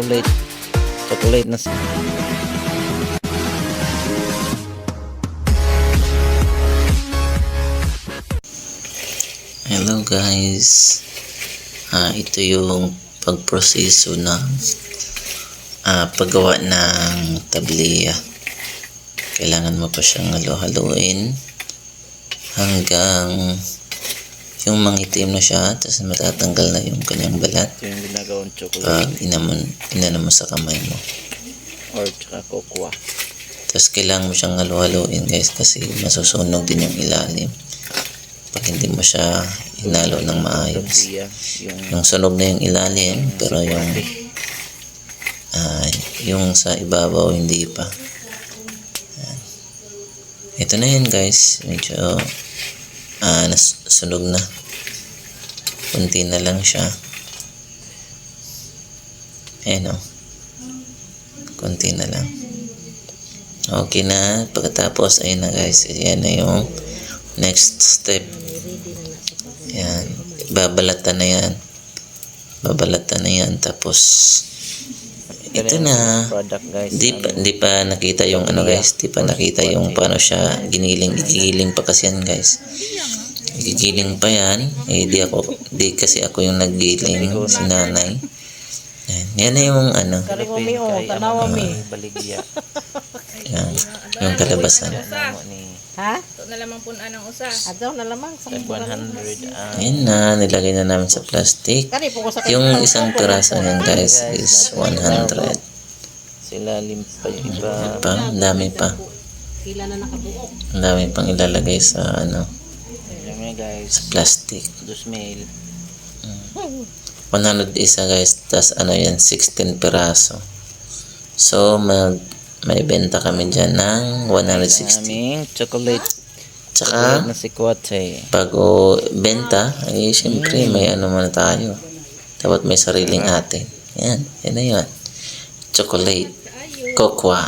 chocolate na Hello guys, ito yung pagproseso ng paggawa ng tabliya. Kailangan mo pa siyang halo-haluin hanggang yung mangitim na siya, tapos matatanggal na yung kanyang balat. ito yung ginagawang chocolate Pag inano mo sa kamay mo, or tsaka cocoa. tapos kailangan mo siyang halo-haluin guys, kasi masusunog din yung ilalim pag hindi mo siya hinalo ng maayos. Yung sunog na yung ilalim, pero yung sa ibabaw hindi pa. Ito na yun guys, medyo nasunog na, kunti na lang siya. Ayan o, kunti na lang. Okay na. Pagkatapos ayun na guys, ayan na yung next step. Ayan, babalatan na yan, tapos ito na. Di pa nakita yung ano guys, di pa nakita yung paano siya gigiling pa kasi yan guys. Gigiling pa yan. Di kasi ako yung naggiling, si nanay. Yan na yung ano. Yan, yung kalabasan. Ha? Ito na lamang punan ng usa. Ato na lamang sa 100. Ayan na, nilagay na namin sa plastic. Yung isang piraso niyan guys is 100. Sila limpa yung iba. Ang dami pa. Ang dami pang ilalagay sa ano, guys, sa plastic. 2,000. 100 isa guys, tas ano yan, 16 piraso. So may benta kami dyan ng 160. Aming chocolate Tsaka na si Kwate. pag benta, ay syempre may ano muna tayo. Dapat may sariling atin. Yan na yun. Chocolate. Cocoa.